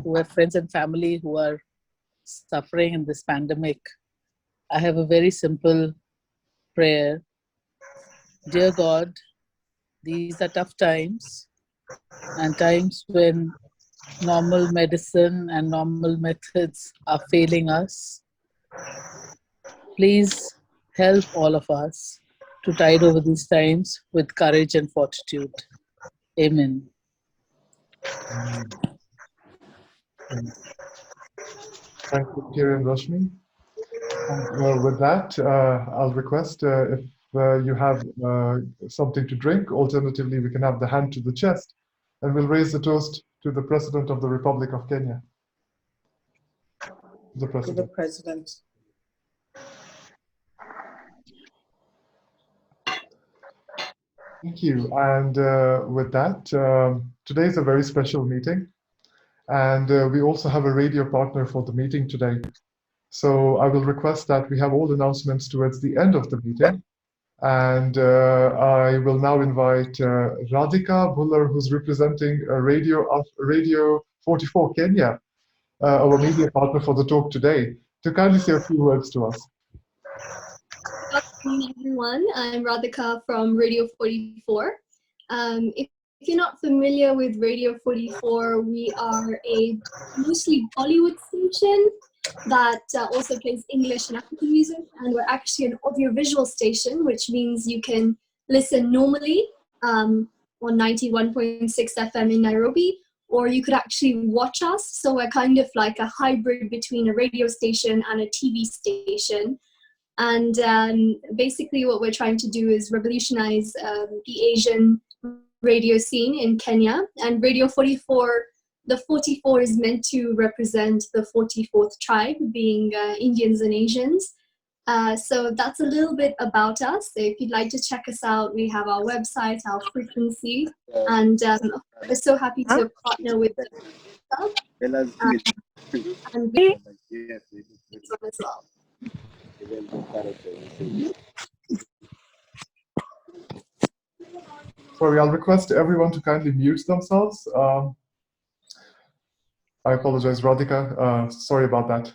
who have friends and family who are suffering in this pandemic, I have a very simple prayer. Dear God, these are tough times and times when normal medicine and normal methods are failing us. Please help all of us to tide over these times with courage and fortitude. Amen. Thank you, Kiran Rashmi. With that, I'll request if you have something to drink. Alternatively, we can have the hand to the chest, and we'll raise the toast to the President of the Republic of Kenya. The President. To the President. Thank you. And with that, today is a very special meeting. And we also have a radio partner for the meeting today. So I will request that we have all announcements towards the end of the meeting. And I will now invite Radhika Buller, who's representing Radio 44 Kenya, our media partner for the talk today, to kindly say a few words to us. Good afternoon, everyone. I'm Radhika from Radio 44. If you're not familiar with Radio 44, we are a mostly Bollywood station that also plays English and African music, and we're actually an audiovisual station, which means you can listen normally on 91.6 FM in Nairobi, or you could actually watch us. So we're kind of like a hybrid between a radio station and a TV station. And basically what we're trying to do is revolutionize the Asian radio scene in Kenya. And Radio 44, the 44 is meant to represent the 44th tribe, being Indians and Asians. So that's a little bit about us. So if you'd like to check us out, we have our website, our frequency, and we're so happy to partner with them. And we as well. Sorry, I'll request everyone to kindly mute themselves. I apologize, Radhika. Sorry about that.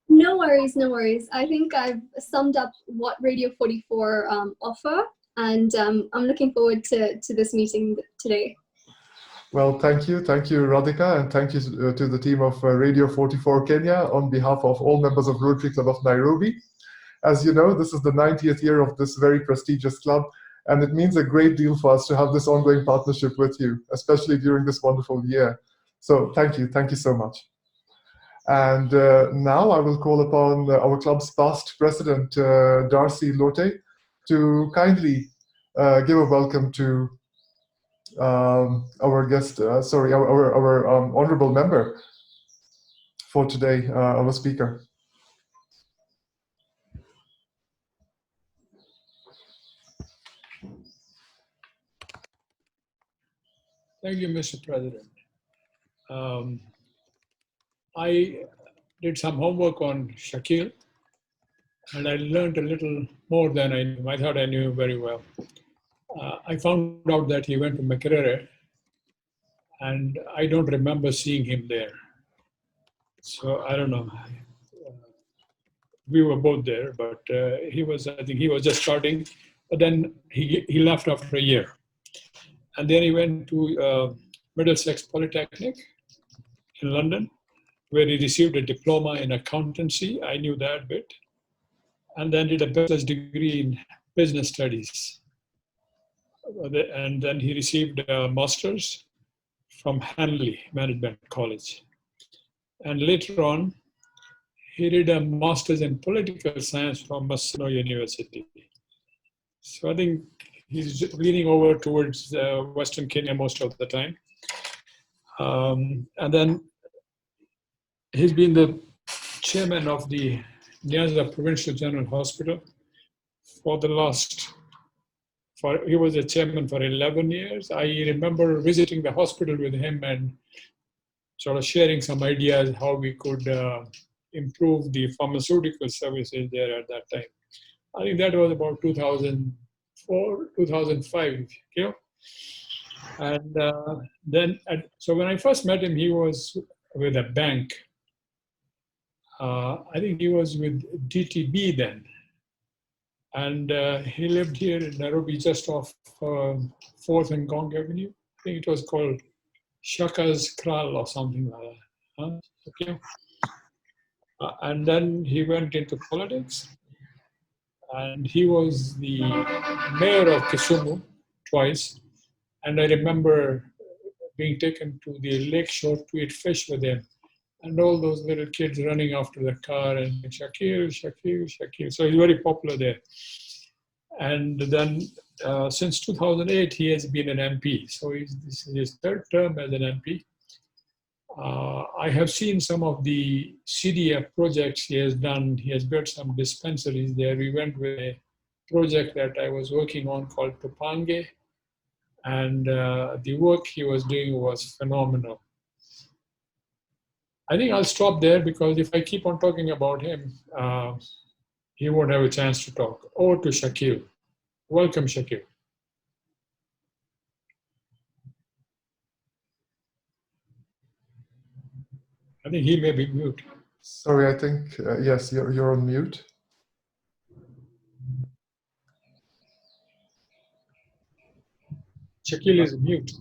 No worries, no worries. I think I've summed up what Radio 44 offer, and I'm looking forward to this meeting today. Well, thank you, Radhika, and thank you to the team of Radio 44 Kenya on behalf of all members of Rotary Club of Nairobi. As you know, this is the 90th year of this very prestigious club, and it means a great deal for us to have this ongoing partnership with you, especially during this wonderful year. So thank you so much. And now I will call upon our club's past president, Darcy Lote, to kindly give a welcome to our guest, our honorable member for today, our speaker. Thank you, Mr. President. I did some homework on Shakeel, and I learned a little more than I knew. I thought I knew very well. I found out that he went to Makerere, and I don't remember seeing him there. So I don't know. We were both there, but I think he was just starting, but then he left after a year. And then he went to Middlesex Polytechnic in London, where he received a diploma in accountancy. I knew that bit. And then did a bachelor's degree in business studies. And then he received a master's from Hanley Management College. And later on, he did a master's in political science from Maseno University. So I think he's leaning over towards Western Kenya most of the time. And then he's been the chairman of the Nyanza Provincial General Hospital he was a chairman for 11 years. I remember visiting the hospital with him and sort of sharing some ideas how we could improve the pharmaceutical services there at that time. I think that was about 2004, 2005, you know? And so when I first met him, he was with a bank. I think he was with DTB then. And he lived here in Nairobi, just off 4th and Gong Avenue. I think it was called Shaka's Kral or something like that. Huh? Okay. And then he went into politics. And he was the mayor of Kisumu twice. And I remember being taken to the lakeshore to eat fish with him. And all those little kids running after the car and Shakeel, Shakeel, Shakeel. So he's very popular there. And then since 2008, he has been an MP. So this is his third term as an MP. I have seen some of the CDF projects he has done. He has built some dispensaries there. We went with a project that I was working on called Tupange. And the work he was doing was phenomenal. I think I'll stop there because if I keep on talking about him, he won't have a chance to talk. Over to Shakeel. Welcome, Shakeel. I think he may be mute. Sorry, I think, yes, you're on mute. Shakeel is mute.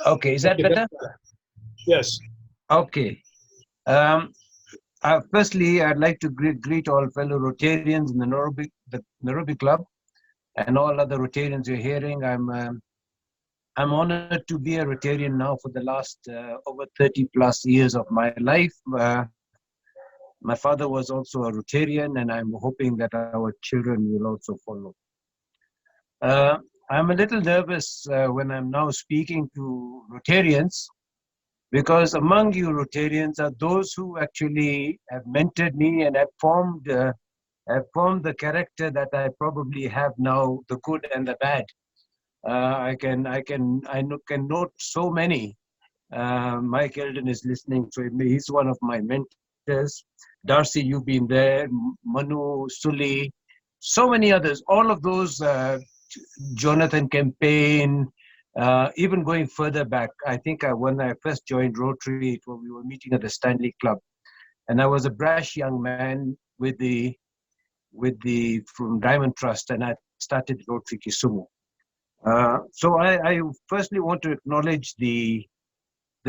Okay, is that Okay, better? Yes. Okay. Firstly, I'd like to greet all fellow Rotarians in the Nairobi Club, and all other Rotarians you're hearing. I'm honored to be a Rotarian now for the last over 30 plus years of my life. My father was also a Rotarian, and I'm hoping that our children will also follow. I'm a little nervous when I'm now speaking to Rotarians, because among you Rotarians are those who actually have mentored me and have formed the character that I probably have now, the good and the bad. I can note so many. Mike Eldon is listening, so he's one of my mentors. Darcy, you've been there. Manu, Suli, so many others. All of those. Jonathan Campaign, even going further back. I think when I first joined Rotary, we were meeting at the Stanley Club, and I was a brash young man from Diamond Trust, and I started Rotary Kisumu. So I firstly want to acknowledge the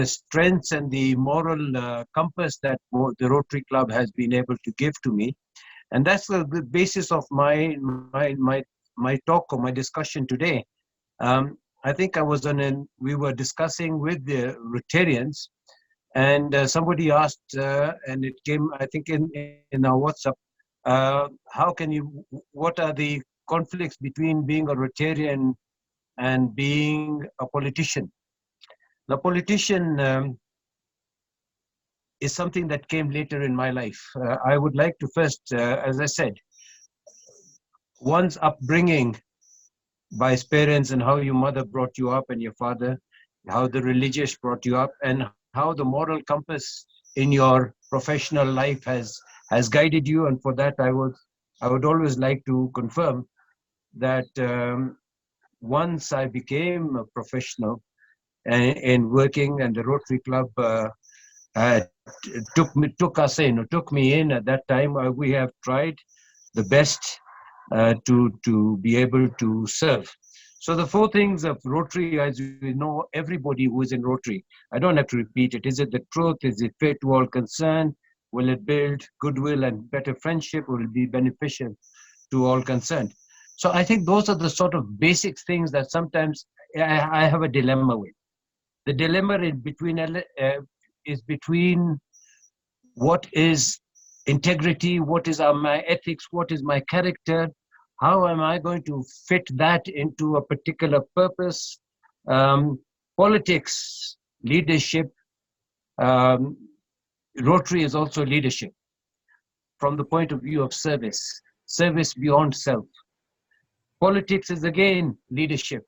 strengths and the moral compass that the Rotary Club has been able to give to me, and that's the basis of my talk or my discussion today. I think we were discussing with the Rotarians, and somebody asked, and it came, I think, in our WhatsApp, what are the conflicts between being a Rotarian and being a politician? The politician is something that came later in my life. I would like to first, as I said, one's upbringing by his parents and how your mother brought you up and your father, how the religious brought you up, and how the moral compass in your professional life has guided you. And for that, I would always like to confirm that once I became a professional in working, and the Rotary Club took me in at that time, we have tried the best to be able to serve. So the four things of Rotary, as we know, everybody who is in Rotary, I don't have to repeat it. Is it the truth? Is it fair to all concerned? Will it build goodwill and better friendship? Will it be beneficial to all concerned? So I think those are the sort of basic things that sometimes I have a dilemma with. The dilemma is between what is integrity, what is my ethics, what is my character, how am I going to fit that into a particular purpose? Politics, leadership, Rotary is also leadership from the point of view of service beyond self. Politics is again leadership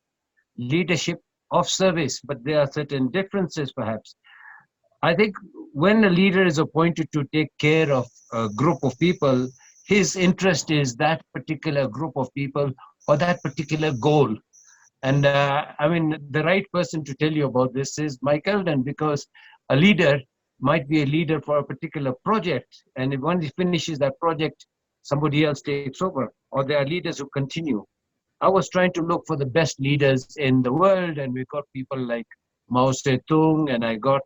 of service, but there are certain differences perhaps. I think when a leader is appointed to take care of a group of people, his interest is that particular group of people or that particular goal. And I mean, the right person to tell you about this is Mike Eldon, because a leader might be a leader for a particular project. And if once he finishes that project, somebody else takes over, or there are leaders who continue. I was trying to look for the best leaders in the world, and we got people like Mao Zedong, and I got,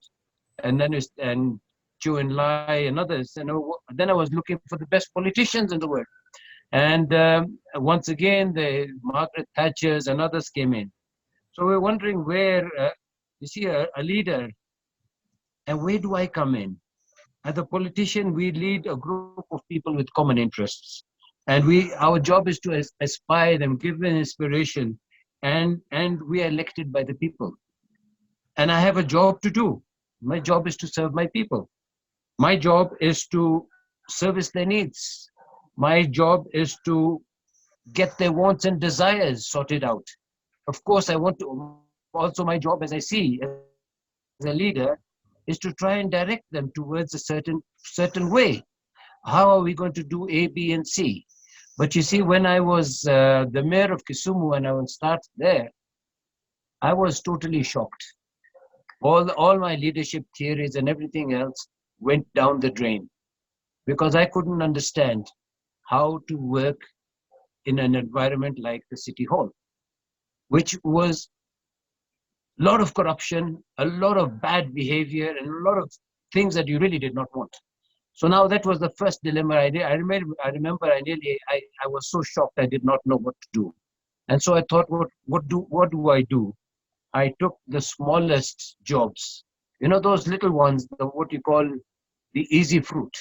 and then and Chu Enlai and others. And then I was looking for the best politicians in the world. And once again, the Margaret Thatchers and others came in. So we're wondering where, you see, a leader, and where do I come in? As a politician, we lead a group of people with common interests. And our job is to aspire them, give them inspiration, and we are elected by the people. And I have a job to do. My job is to serve my people. My job is to service their needs. My job is to get their wants and desires sorted out. Of course, I want to, also my job, as I see as a leader, is to try and direct them towards a certain way. How are we going to do A, B, and C? But you see, when I was the mayor of Kisumu, and I will start there, I was totally shocked. All my leadership theories and everything else went down the drain because I couldn't understand how to work in an environment like the city hall, which was a lot of corruption, a lot of bad behavior, and a lot of things that you really did not want. So now that was the first dilemma I did. I remember I was so shocked I did not know what to do. And so I thought, what do I do? I took the smallest jobs, those little ones, what you call the easy fruit.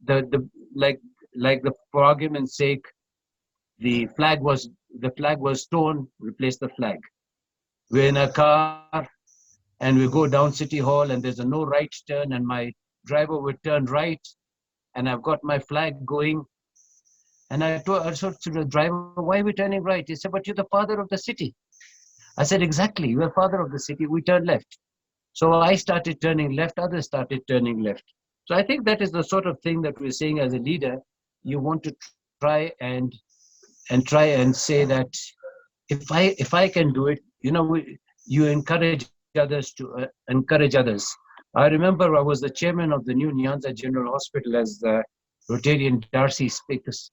Like for argument's sake, the flag was torn, replace the flag. We're in a car and we go down City Hall and there's a no right turn and my driver would turn right and I've got my flag going. And I said to the driver, why are we turning right? He said, but you're the father of the city. I said, exactly, you're father of the city, we turn left. So I started turning left, others started turning left. So I think that is the sort of thing that we're saying as a leader. You want to try and say that if I can do it, you encourage others to encourage others. I remember I was the chairman of the new Nyanza General Hospital as the Rotarian Darcy speaks.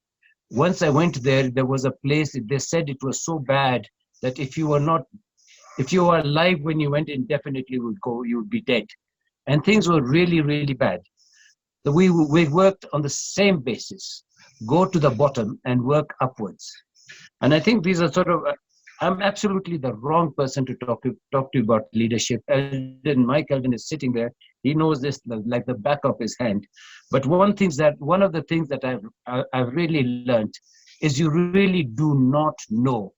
Once I went there, there was a place, they said it was so bad that if you were alive when you went in, definitely you would be dead. And things were really, really bad. So we worked on the same basis, go to the bottom and work upwards. And I think these are sort of, I'm absolutely the wrong person to talk to you about leadership. Mike Eldon is sitting there. He knows this like the back of his hand. But one of the things that I've really learned is you really do not know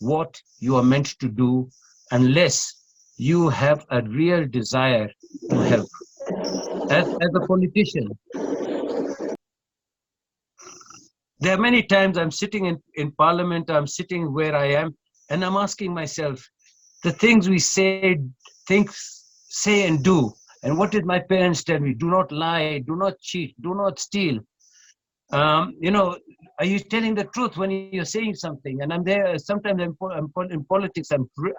what you are meant to do unless you have a real desire to help. As a politician, there are many times I'm sitting in Parliament, I'm sitting where I am, and I'm asking myself, the things we say and do, and what did my parents tell me? Do not lie, do not cheat, do not steal. Are you telling the truth when you're saying something? And I'm there, sometimes in politics,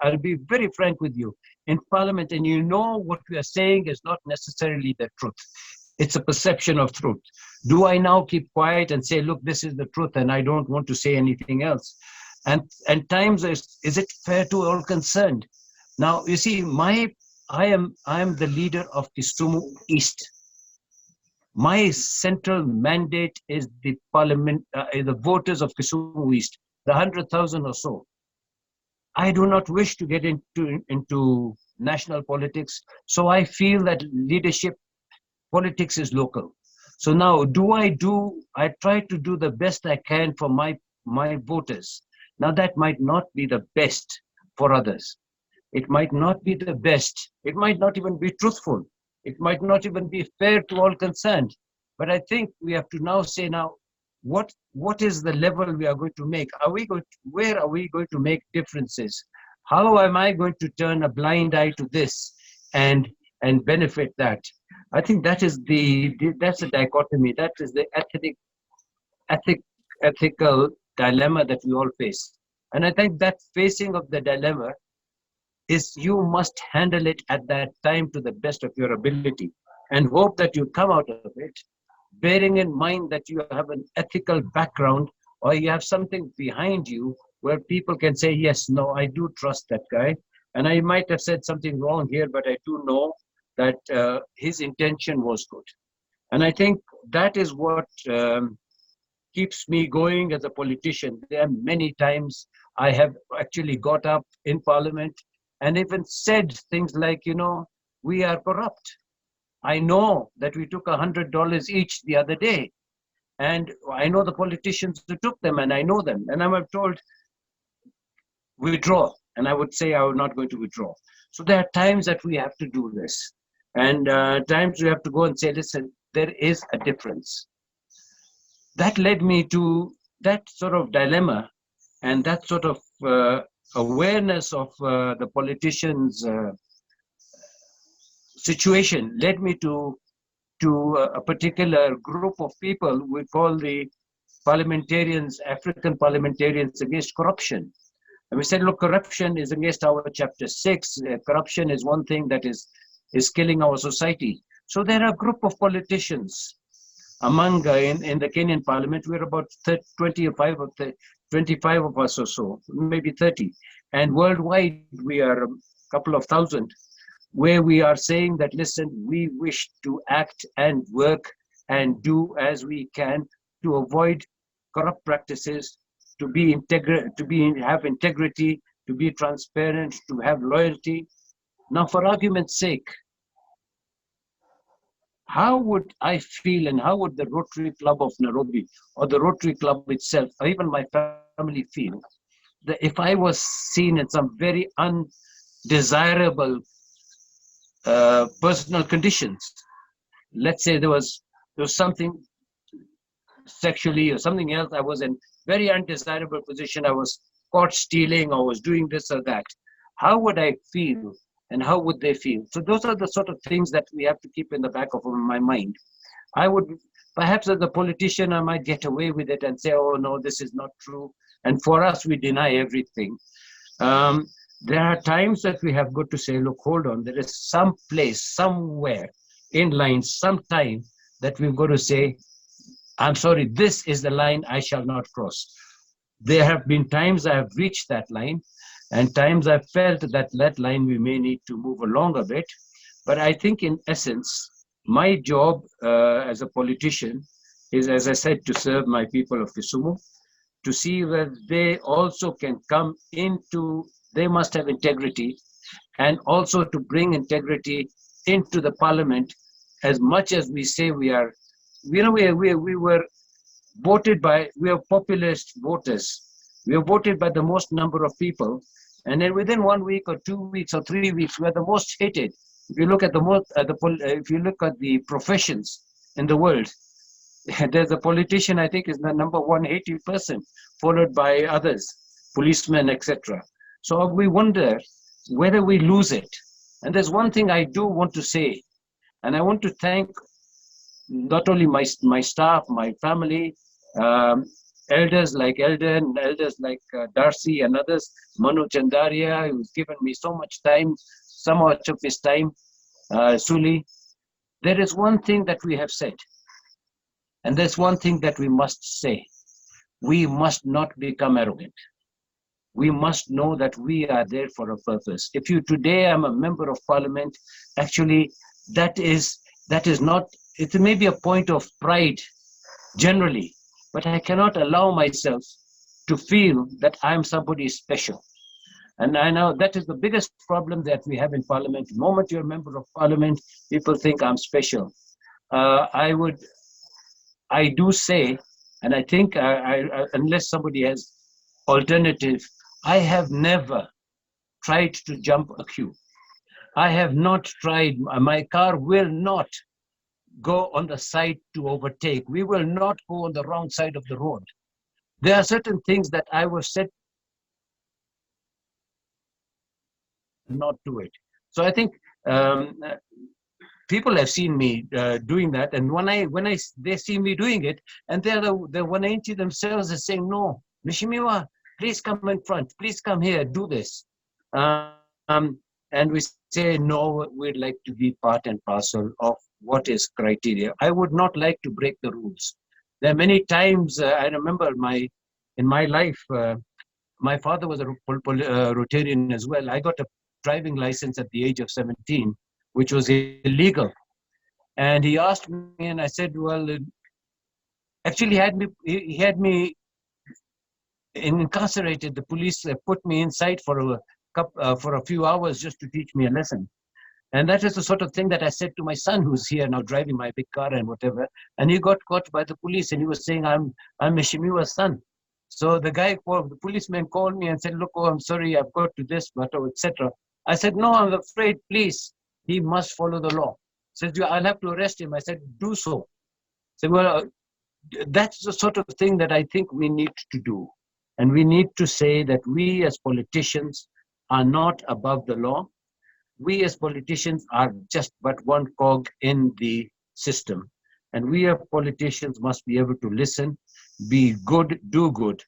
I'll be very frank with you. In Parliament, and what we are saying is not necessarily the truth. It's a perception of truth. Do I now keep quiet and say, look, this is the truth and I don't want to say anything else? And times, is it fair to all concerned? Now, you see, I am the leader of Kisumu East. My central mandate is the parliament, the voters of Kisumu East, the 100,000 or so. I do not wish to get into national politics, so I feel that leadership politics is local. So now, I try to do the best I can for my voters. Now, that might not be the best for others. It might not be the best. It might not even be truthful. It might not even be fair to all concerned. But I think we have to now say, what is the level we are going to make? Where are we going to make differences? How am I going to turn a blind eye to this and benefit that? I think that's the dichotomy. That is the ethnic ethical dilemma that we all face. And I think that facing of the dilemma is you must handle it at that time to the best of your ability and hope that you come out of it, bearing in mind that you have an ethical background or you have something behind you where people can say, yes, no, I do trust that guy. And I might have said something wrong here, but I do know that his intention was good. And I think that is what keeps me going as a politician. There are many times I have actually got up in parliament and even said things like, we are corrupt. I know that we took $100 each the other day. And I know the politicians who took them, and I know them. And I'm told, withdraw. And I would say, I'm not going to withdraw. So there are times that we have to do this. And times we have to go and say, listen, there is a difference. That led me to that sort of dilemma and that sort of awareness of the politicians' situation led me to a particular group of people we call the parliamentarians, African parliamentarians against corruption. And we said, look, corruption is against our chapter 6. Corruption is one thing that is killing our society. So there are a group of politicians among in the Kenyan parliament. We're about 25 of us or so, maybe 30. And worldwide, we are a couple of thousand, where we are saying that, listen, we wish to act and work and do as we can to avoid corrupt practices, to have integrity, to be transparent, to have loyalty. Now, for argument's sake, how would I feel and how would the Rotary Club of Nairobi or the Rotary Club itself or even my family feel that if I was seen in some very undesirable personal conditions? Let's say there was something sexually or something else. I was in very undesirable position. I was caught stealing or was doing this or that. How would I feel and how would they feel? So those are the sort of things that we have to keep in the back of my mind. I would, perhaps as a politician, I might get away with it and say, oh no, this is not true. And for us, we deny everything. There are times that we have got to say, look, hold on, there is some place, somewhere in line, sometime that we've got to say, I'm sorry, this is the line I shall not cross. There have been times I have reached that line, and times I felt that line we may need to move along a bit. But I think in essence, my job as a politician is, as I said, to serve my people of Kisumu, to see whether they also can come into, they must have integrity, and also to bring integrity into the parliament. As much as we say we are, we were voted by, we are populist voters. We are voted by the most number of people. And then within 1 week or 2 weeks or 3 weeks, we are the most hated. If you look at if you look at the professions in the world, there's a politician, I think, is the number one hated person, followed by others, policemen, etc. So we wonder whether we lose it. And there's one thing I do want to say, and I want to thank not only my staff, my family, elders like Eldon, elders like Darcy and others, Manu Chandaria, who's given me so much time, so much of his time, Suli. There is one thing that we have said, and there's one thing that we must say. We must not become arrogant. We must know that we are there for a purpose. If you today am a member of parliament, actually that is not, it may be a point of pride generally, but I cannot allow myself to feel that I'm somebody special. And I know that is the biggest problem that we have in parliament. The moment you're a member of parliament, people think I'm special. I do say, and I think unless somebody has alternative, I have never tried to jump a queue. I have not tried, my car will not go on the side to overtake. We will not go on the wrong side of the road. There are certain things that I was said not do it. So I think people have seen me doing that, and they see me doing it, and they're the wananchi themselves are saying, no, Mheshimiwa, please come in front, please come here, do this. And we say, no, we'd like to be part and parcel of what is criteria. I would not like to break the rules. There are many times, I remember in my life, my father was a Rotarian as well. I got a driving license at the age of 17, which was illegal. And he asked me, and I said, well, actually he had me incarcerated. The police put me inside for a few hours just to teach me a lesson. And that is the sort of thing that I said to my son, who's here now driving my big car and whatever. And he got caught by the police, and he was saying, I'm Mheshimiwa's son. So the policeman called me and said, look, oh, I'm sorry, I've got to this matter, etc. I said, no, I'm afraid, please, he must follow the law. He said, I'll have to arrest him. I said, do so. I said, well, that's the sort of thing that I think we need to do. And we need to say that we as politicians are not above the law. We as politicians are just but one cog in the system. And we as politicians must be able to listen, be good, do good.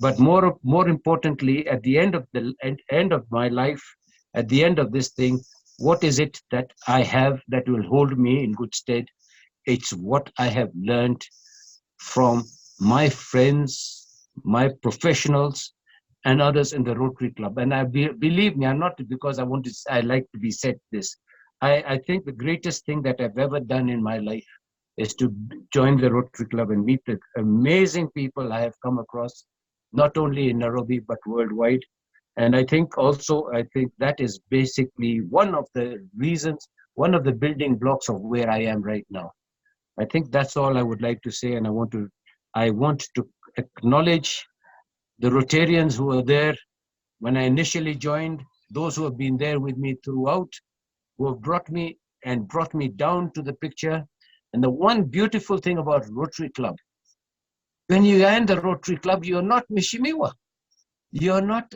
But more importantly, at the end of my life, at the end of this thing, what is it that I have that will hold me in good stead? It's what I have learned from my friends, my professionals, and others in the Rotary Club. And believe me, I'm not because I like to be said this. I think the greatest thing that I've ever done in my life is to join the Rotary Club and meet the amazing people I have come across, not only in Nairobi, but worldwide. And I think that is basically one of the reasons, one of the building blocks of where I am right now. I think that's all I would like to say. And I want to acknowledge the Rotarians who were there when I initially joined, those who have been there with me throughout, who have brought me down to the picture. And the one beautiful thing about Rotary Club, when you are in the Rotary Club, you're not Mheshimiwa. You're not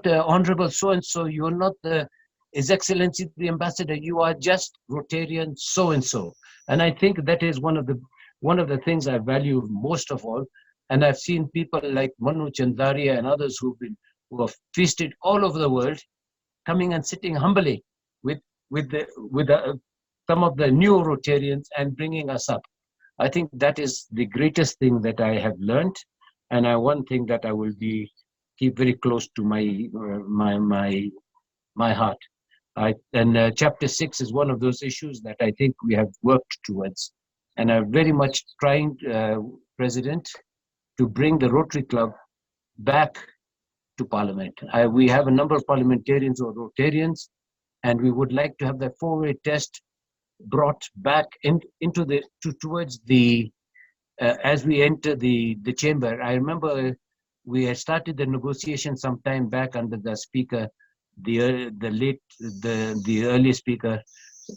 Honorable so-and-so. You're not His Excellency the Ambassador. You are just Rotarian so-and-so. And I think that is one of the things I value most of all. And I've seen people like Manu Chandaria and others who have feasted all over the world, coming and sitting humbly with some of the new Rotarians and bringing us up. I think that is the greatest thing that I have learned, and one thing that I will keep very close to my heart. Chapter 6 is one of those issues that I think we have worked towards, and I'm very much trying, President, to bring the Rotary Club back to Parliament. We have a number of parliamentarians or Rotarians, and we would like to have the four-way test brought back towards the as we enter the chamber. I remember we had started the negotiation some time back under the speaker, the early speaker.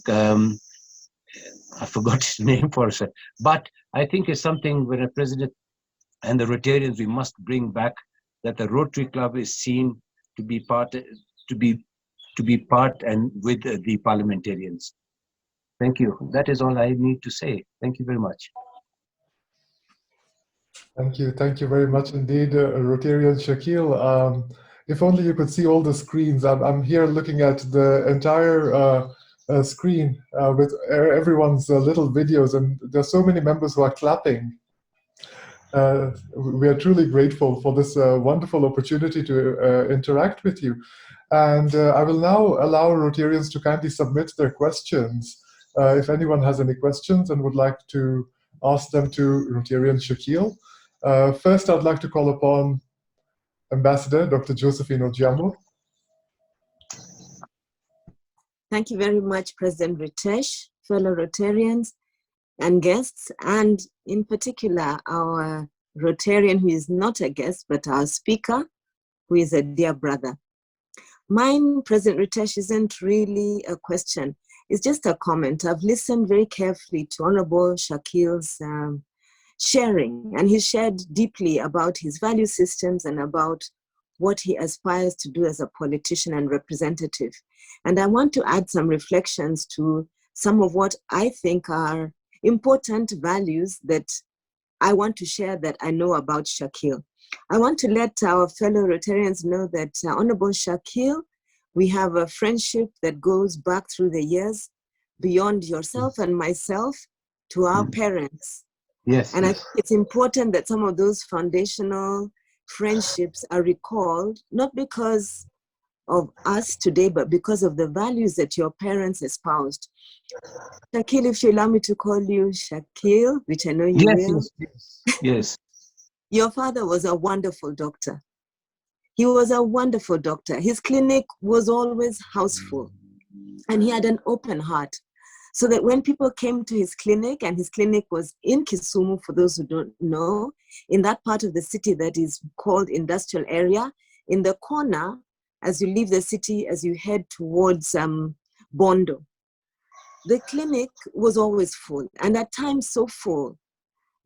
I forgot his name for a second, but I think it's something where a president and the Rotarians we must bring back, that the Rotary Club is seen to be part and with the parliamentarians. Thank you. That is all I need to say. Thank you very much. Thank you very much indeed, Rotarian Shakeel. If only you could see all the screens. I'm here looking at the entire screen with everyone's little videos, and there's so many members who are clapping. We are truly grateful for this wonderful opportunity to interact with you. And I will now allow Rotarians to kindly submit their questions. If anyone has any questions and would like to ask them to Rotarian Shakeel. First, I'd like to call upon Ambassador Dr. Josephine Ojiambo. Thank you very much, President Ritesh, fellow Rotarians and guests, and in particular, our Rotarian who is not a guest, but our speaker, who is a dear brother. Mine, President Ritesh, isn't really a question. It's just a comment. I've listened very carefully to Honorable Shakeel's sharing, and he shared deeply about his value systems and about what he aspires to do as a politician and representative. And I want to add some reflections to some of what I think are important values that I want to share that I know about Shakeel. I want to let our fellow Rotarians know that Honorable Shakeel, we have a friendship that goes back through the years beyond yourself and myself to our parents. Yes. And I think it's important that some of those foundational friendships are recalled, not because of us today, but because of the values that your parents espoused. Shakeel, if you allow me to call you Shakeel, which I know you will. Yes. Your father was a wonderful doctor. He was a wonderful doctor. His clinic was always houseful, and he had an open heart. So that when people came to his clinic, and his clinic was in Kisumu, for those who don't know, in that part of the city that is called industrial area, in the corner, as you leave the city, as you head towards Bondo, the clinic was always full, and at times so full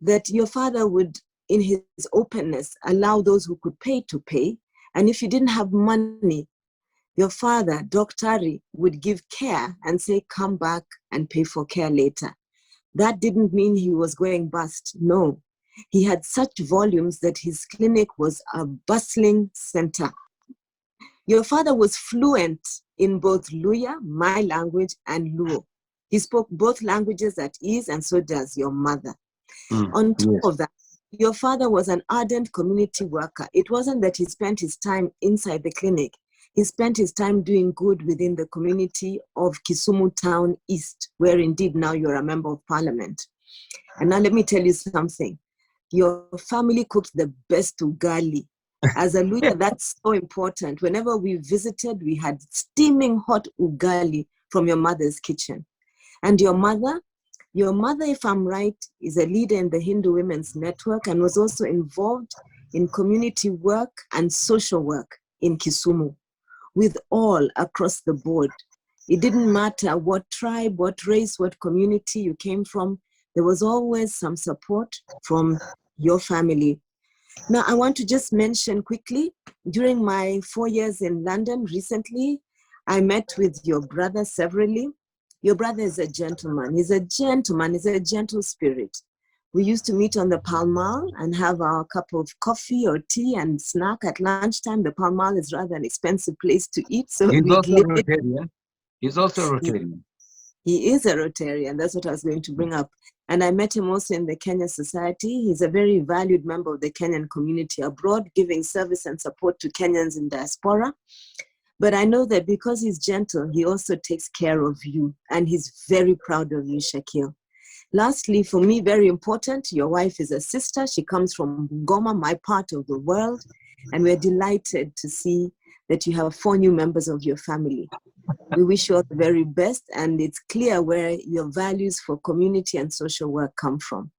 that your father would, in his openness, allow those who could pay to pay. And if you didn't have money, your father, Doctari, would give care and say, come back and pay for care later. That didn't mean he was going bust. No, he had such volumes that his clinic was a bustling center. Your father was fluent in both Luya, my language, and Luo. He spoke both languages at ease, and so does your mother. On top of that, your father was an ardent community worker. It wasn't that he spent his time inside the clinic. He spent his time doing good within the community of Kisumu Town East, where indeed now you're a member of parliament. And now let me tell you something. Your family cooked the best ugali. As a Luya, that's so important. Whenever we visited, we had steaming hot ugali from your mother's kitchen. And your mother, if I'm right, is a leader in the Hindu Women's Network and was also involved in community work and social work in Kisumu with all across the board. It didn't matter what tribe, what race, what community you came from. There was always some support from your family. Now, I want to just mention quickly, during my 4 years in London recently, I met with your brother severally. Your brother is a gentleman. He's a gentleman. He's a gentle spirit. We used to meet on the Pall Mall and have our cup of coffee or tea and snack at lunchtime. The Pall Mall is rather an expensive place to eat. So He's we also a Rotarian. He's also a Rotarian. He is a Rotarian. That's what I was going to bring up. And I met him also in the Kenya Society. He's a very valued member of the Kenyan community abroad, giving service and support to Kenyans in diaspora. But I know that because he's gentle, he also takes care of you. And he's very proud of you, Shakeel. Lastly, for me, very important, your wife is a sister. She comes from Goma, my part of the world. And we're delighted to see that you have 4 new members of your family. We wish you all the very best, and it's clear where your values for community and social work come from.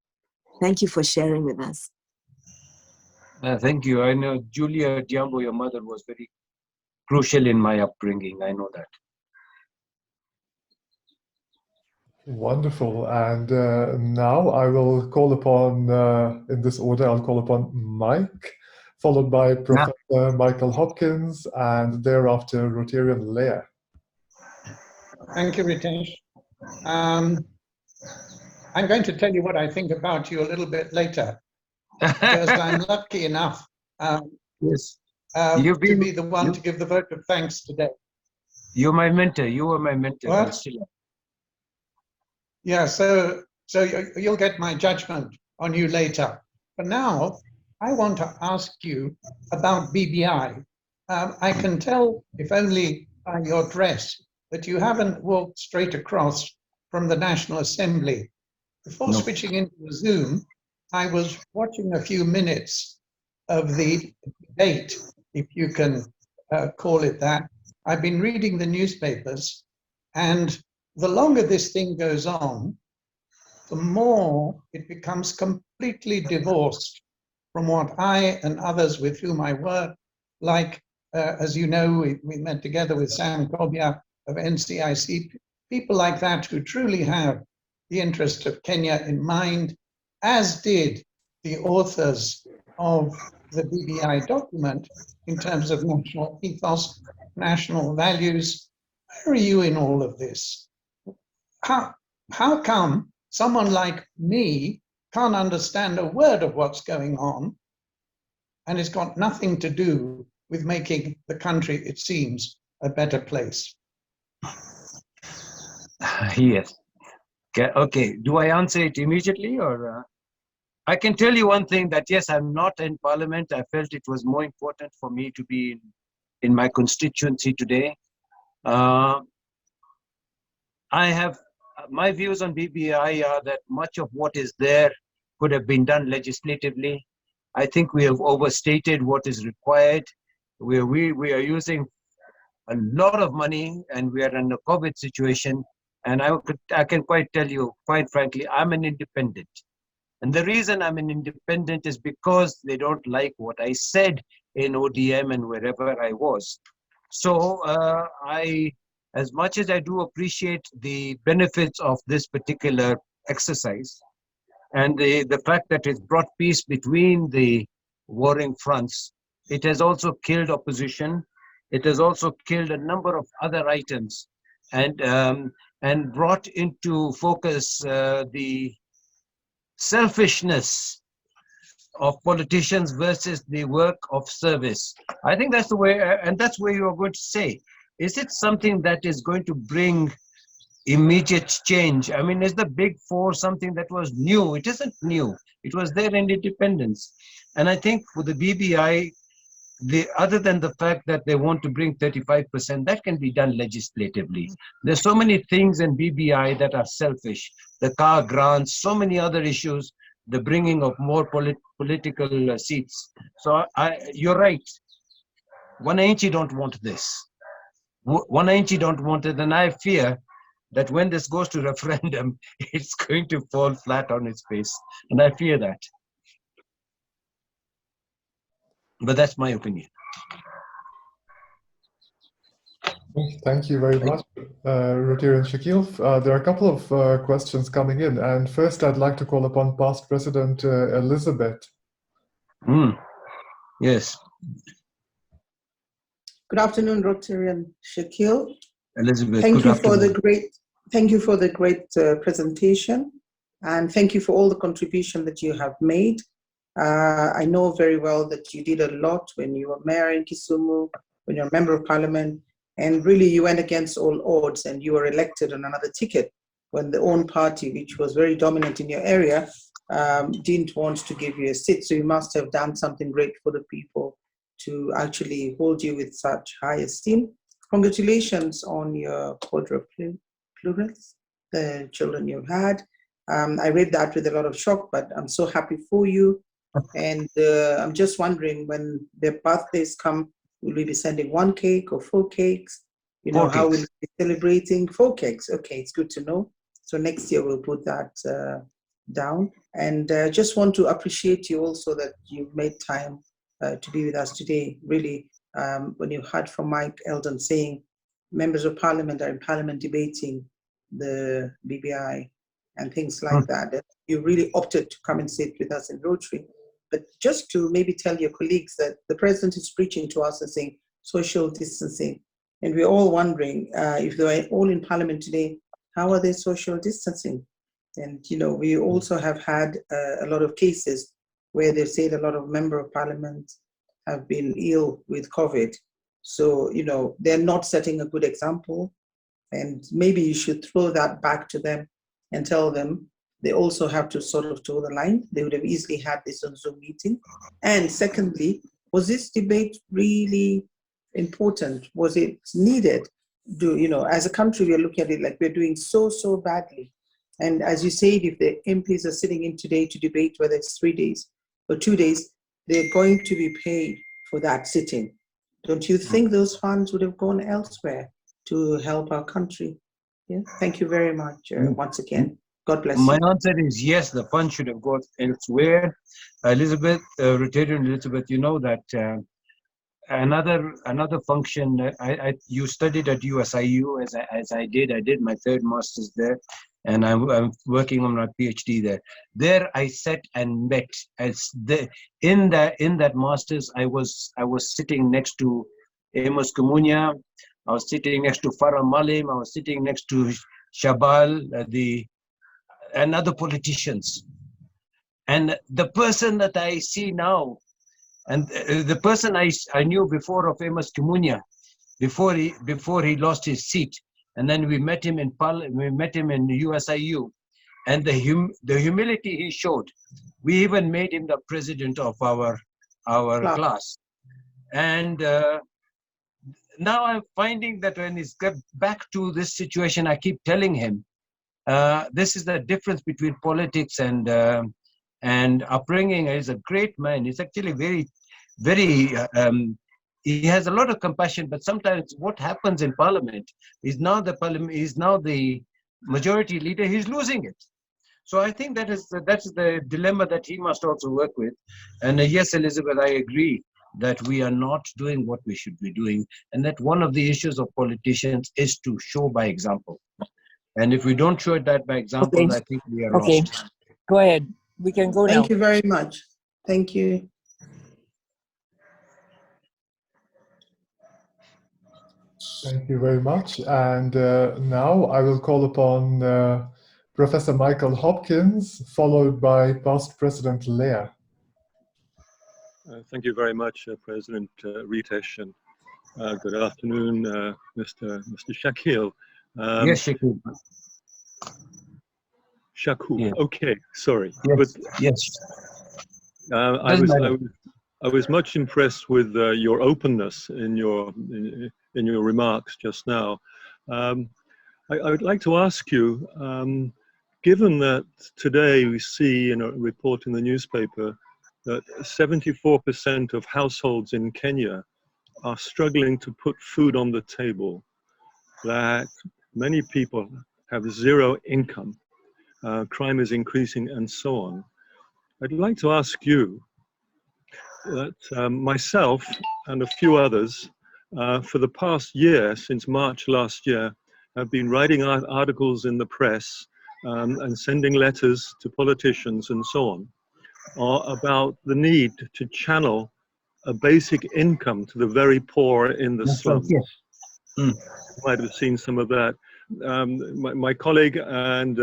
Thank you for sharing with us. Thank you. I know Julia Diambo, your mother, was very crucial in my upbringing. I know that. Wonderful. And now I will call upon, in this order, I'll call upon Mike, followed by Professor Michael Hopkins, and thereafter Rotarian Leah. Thank you, Ritesh. I'm going to tell you what I think about you a little bit later, because I'm lucky enough Yes. to be the one to give the vote of thanks today. You're my mentor. You were my mentor. What? Yeah, so you'll get my judgment on you later. But now, I want to ask you about BBI. I can tell, if only by your dress, that you haven't walked straight across from the National Assembly. Before switching into the Zoom, I was watching a few minutes of the debate, if you can call it that. I've been reading the newspapers, and the longer this thing goes on, the more it becomes completely divorced from what I and others with whom I work, like, as you know, we met together with Sam Kobia of NCIC, people like that who truly have the interest of Kenya in mind, as did the authors of the BBI document in terms of national ethos, national values. Where are you in all of this? How come someone like me can't understand a word of what's going on, and it's got nothing to do with making the country, it seems, a better place? Yes. Okay. Do I answer it immediately, or I can tell you one thing, that yes, I'm not in Parliament. I felt it was more important for me to be in my constituency today. I have my views on BBI are that much of what is there could have been done legislatively. I think we have overstated what is required. We are using a lot of money, and we are in a COVID situation. And I can quite tell you, quite frankly, I'm an independent. And the reason I'm an independent is because they don't like what I said in ODM and wherever I was. So as much as I do appreciate the benefits of this particular exercise, and the fact that it's brought peace between the warring fronts, it has also killed opposition. It has also killed a number of other items, and brought into focus the selfishness of politicians versus the work of service. I think that's the way, and that's where you're going to say, is it something that is going to bring immediate change? I mean, is the Big Four something that was new? It isn't new. It was there in independence. And I think for the BBI, other than the fact that they want to bring 35%, that can be done legislatively. There's so many things in BBI that are selfish. The car grants, so many other issues, the bringing of more political seats. So you're right. Wananchi don't want this. Wananchi don't want it, and I fear that when this goes to referendum, it's going to fall flat on its face. And I fear that. But that's my opinion. Thank you very much, Rotarian Shakeel. There are a couple of questions coming in. And first, I'd like to call upon past President Elizabeth. Yes. Good afternoon, Rotarian Shakeel. Elizabeth, thank good afternoon. Thank you for the great presentation, and thank you for all the contribution that you have made. I know very well that you did a lot when you were mayor in Kisumu, when you were a member of parliament, and really you went against all odds and you were elected on another ticket when the own party, which was very dominant in your area, didn't want to give you a seat. So you must have done something great for the people to actually hold you with such high esteem. Congratulations on your quadruplets, the children you had. I read that with a lot of shock, but I'm so happy for you. And I'm just wondering, when their birthdays come, will we be sending 1 cake or 4 cakes? You know, how will we be celebrating? 4 cakes. Okay, it's good to know. So next year we'll put that down. And just want to appreciate you also that you've made time to be with us today. Really, when you heard from Mike Eldon saying members of parliament are in parliament debating the BBI and things like that, you really opted to come and sit with us in Rotary. But just to maybe tell your colleagues that the president is preaching to us and saying social distancing. And we're all wondering if they are all in parliament today, how are they social distancing? And, you know, we also have had a lot of cases where they've said a lot of members of parliament have been ill with COVID. So, you know, they're not setting a good example. And maybe you should throw that back to them and tell them they also have to sort of toe the line. They would have easily had this on Zoom meeting. And secondly, was this debate really important? Was it needed? You know, as a country, we're looking at it like we're doing so badly. And as you said, if the MPs are sitting in today to debate whether it's 3 days or 2 days, they're going to be paid for that sitting. Don't you think those funds would have gone elsewhere to help our country? Yeah. Thank you very much once again. God bless My you. answer is yes, the fund should have gone elsewhere. Elizabeth, Rotarian Elizabeth, you know that another function, you studied at USIU as I did. I did my 3rd master's there. and I'm working on my PhD there. There I sat and met. In that master's, I was sitting next to Amos Kumunya. I was sitting next to Farah Malim. I was sitting next to Shabal, and other politicians. And the person that I see now, and the person I knew before of Amos Kumunya, before he lost his seat, and then we met him in USIU, and the humility he showed, we even made him the president of our class. And now I'm finding that when he's got back to this situation, I keep telling him, this is the difference between politics and upbringing. He's a great man. He's actually very, he has a lot of compassion, but sometimes what happens in parliament is now the majority leader, he's losing it. So I think that's the dilemma that he must also work with. And yes, Elizabeth, I agree that we are not doing what we should be doing, and that one of the issues of politicians is to show by example. And if we don't show that by example, Okay. I think we are lost. Go ahead. We can go now. Thank you very much. Thank you. Thank you very much. And now I will call upon Professor Michael Hopkins, followed by Past President Leah. Thank you very much, President Ritesh, and good afternoon, Mr. Shakeel. Yes, Shakeel. Shakeel. Yeah. Okay, sorry. Yes. But, Yes. I was much impressed with your openness in your remarks just now. I would like to ask you, given that today we see in a report in the newspaper that 74% of households in Kenya are struggling to put food on the table, that many people have zero income, crime is increasing, and so on. I'd like to ask you that myself and a few others, for the past year, since March last year, have been writing articles in the press and sending letters to politicians and so on, about the need to channel a basic income to the very poor in the slums. Yes. You might have seen some of that. My colleague and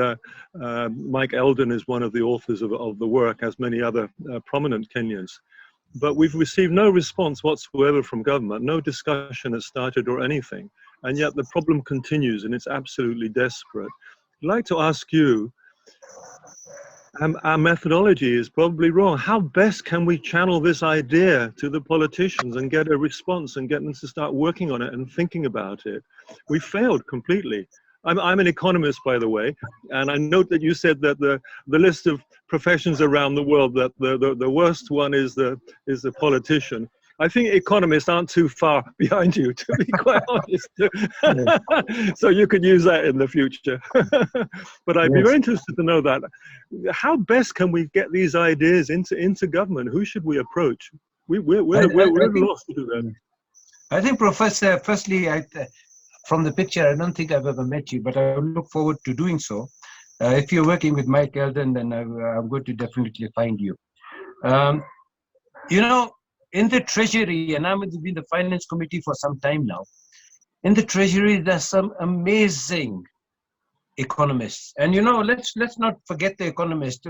Mike Eldon is one of the authors of the work, as many other prominent Kenyans. But we've received no response whatsoever from government, no discussion has started or anything. And yet the problem continues and it's absolutely desperate. I'd like to ask you, our methodology is probably wrong. How best can we channel this idea to the politicians and get a response and get them to start working on it and thinking about it? We failed completely. I'm an economist, by the way, and I note that you said that the list of professions around the world, that the worst one is the politician. I think economists aren't too far behind you, to be quite honest. So you could use that in the future. But I'd be very interested to know that. How best can we get these ideas into government? Who should we approach? We're lost to that. I think, Professor, firstly, from the picture, I don't think I've ever met you, but I look forward to doing so. If you're working with Mike Eldon, then I'm going to definitely find you. You know, in the Treasury, and I'm in the Finance Committee for some time now, in the Treasury, there's some amazing economists. And you know, let's not forget the economists.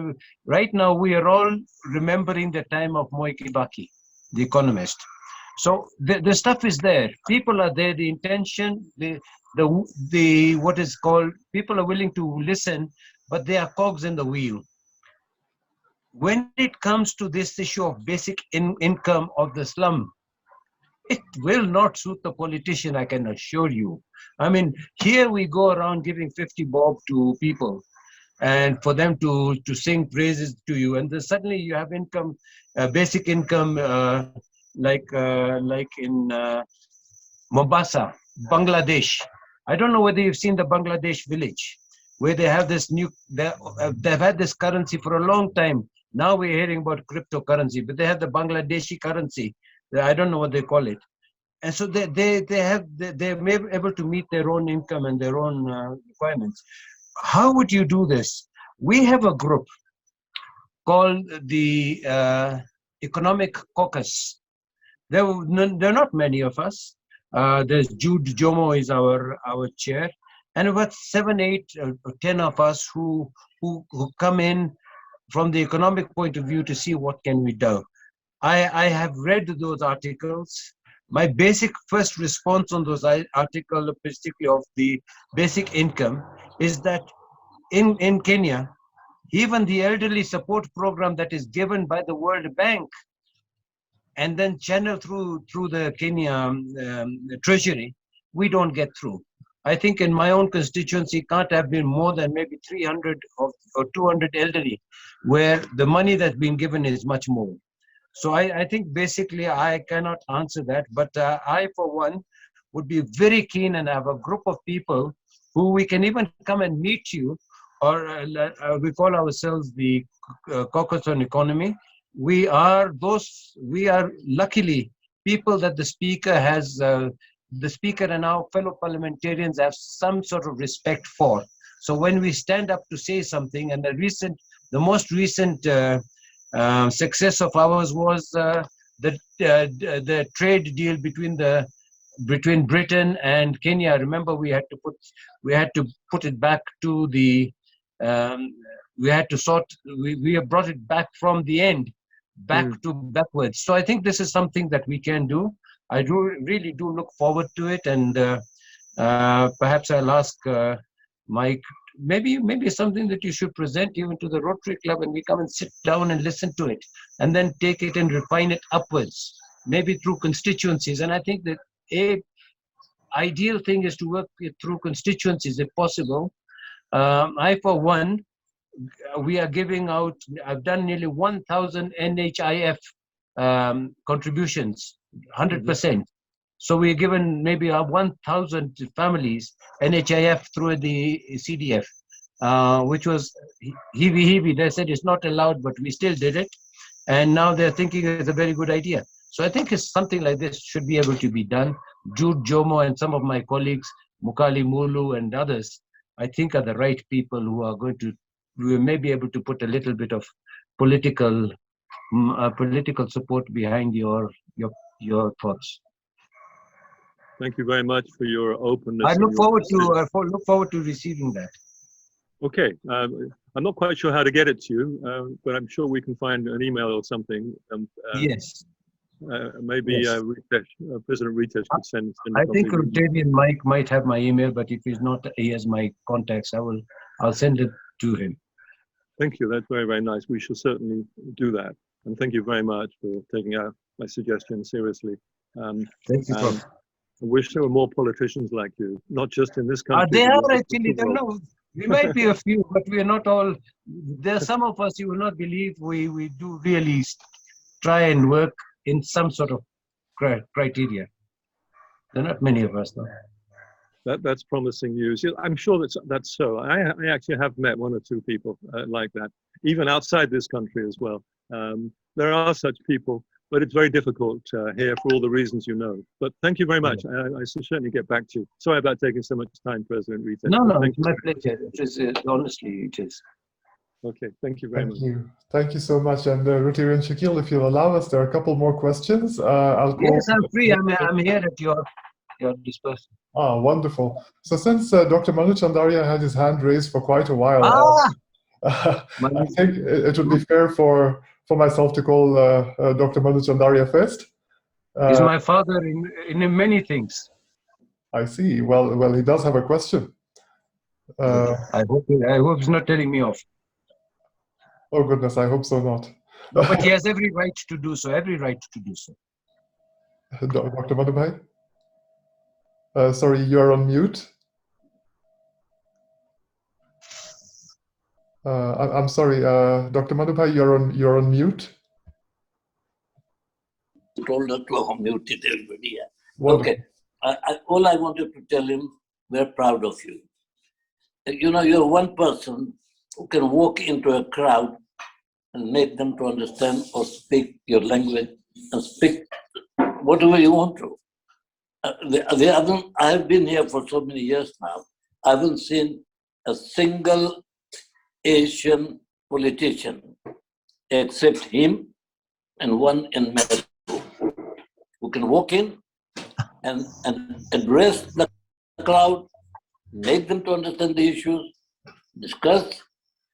Right now, we are all remembering the time of Moi Kibaki, the economist. So the stuff is there. People are there. The intention, the what is called, people are willing to listen, but they are cogs in the wheel. When it comes to this issue of basic income of the slum, it will not suit the politician, I can assure you. I mean, here we go around giving 50 bob to people and for them to sing praises to you. And then suddenly you have income, basic income, like in Mombasa, Bangladesh. I don't know whether you've seen the Bangladesh village, where they have this they've had this currency for a long time. Now we're hearing about cryptocurrency, but they have the Bangladeshi currency. I don't know what they call it. And so they're able to meet their own income and their own requirements. how would you do this? We have a group called the Economic Caucus. There are not many of us. There's Jude Jomo is our chair, and about 7, 8, or 10 of us who come in from the economic point of view to see what can we do. I have read those articles. My basic first response on those articles, particularly of the basic income, is that in Kenya, even the elderly support program that is given by the World Bank and then channeled through the Kenya treasury, we don't get through. I think in my own constituency can't have been more than maybe 300 or 200 elderly, where the money that's been given is much more. So I think basically I cannot answer that, but I for one would be very keen and have a group of people who we can even come and meet you, or we call ourselves the Caucus on Economy. We are luckily people that the speaker and our fellow parliamentarians have some sort of respect for. So when we stand up to say something, and the most recent success of ours was the trade deal between Britain and Kenya. Remember, we had to put it back to the we have brought it back from the end to backwards. So I think this is something that we can do. I really do look forward to it, and perhaps I'll ask Mike, maybe something that you should present even to the Rotary Club, and we come and sit down and listen to it, and then take it and refine it upwards, maybe through constituencies. And I think that a ideal thing is to work through constituencies if possible. I, for one, we are giving out, I've done nearly 1,000 NHIF contributions, 100%. So we're given maybe 1,000 families NHIF through the CDF, which was heavy. They said it's not allowed, but we still did it. And now they're thinking it's a very good idea. So I think it's something like this should be able to be done. Jude Jomo and some of my colleagues, Mukali Mulu and others, I think are the right people who may be able to put a little bit of political support behind your thoughts. Thank you very much for your openness. I look forward to receiving that. Okay, I'm not quite sure how to get it to you, but I'm sure we can find an email or something. Yes. Maybe yes. President Ritesh could send I think Rotarian Mike might have my email, but if he's not, he has my contacts. I'll send it to him. Thank you. That's very, very nice. We shall certainly do that. And thank you very much for taking my suggestion seriously. Thank you, Prof. I wish there were more politicians like you, not just in this country. They are actually. No, we might be a few, but we are not all. There are some of us you will not believe we do really try and work in some sort of criteria. There are not many of us, though. That's promising news. I'm sure that's so. I actually have met 1 or 2 people like that, even outside this country as well. There are such people, but it's very difficult here for all the reasons you know. But thank you very much. I certainly get back to you. Sorry about taking so much time, President Ritesh. No, it's my pleasure. It is, honestly, it is. Okay, thank you very much. Thank you so much. And Rotarian Shakeel, if you'll allow us, there are a couple more questions. Yes, I'm free. I'm here at your disposal. Ah, wonderful. So since Dr. Manu Chandaria had his hand raised for quite a while, I think it would be fair for myself to call Dr. Manu Chandaria first. He's my father in many things. I see. Well, he does have a question. I hope he's not telling me off. Oh goodness, I hope so not. No, but he has every right to do so. Dr. Madhubhai? Sorry, you're on mute. I'm sorry, Dr. Madhubhai, you're on mute. Told her to unmute it, everybody. Wonderful. Okay. All I wanted to tell him, we're proud of you. You know, you're one person who can walk into a crowd and make them to understand or speak your language and speak whatever you want to. I have been here for so many years now. I haven't seen a single Asian politician except him and one in Mexico who can walk in and address the crowd, make them to understand the issues, discuss,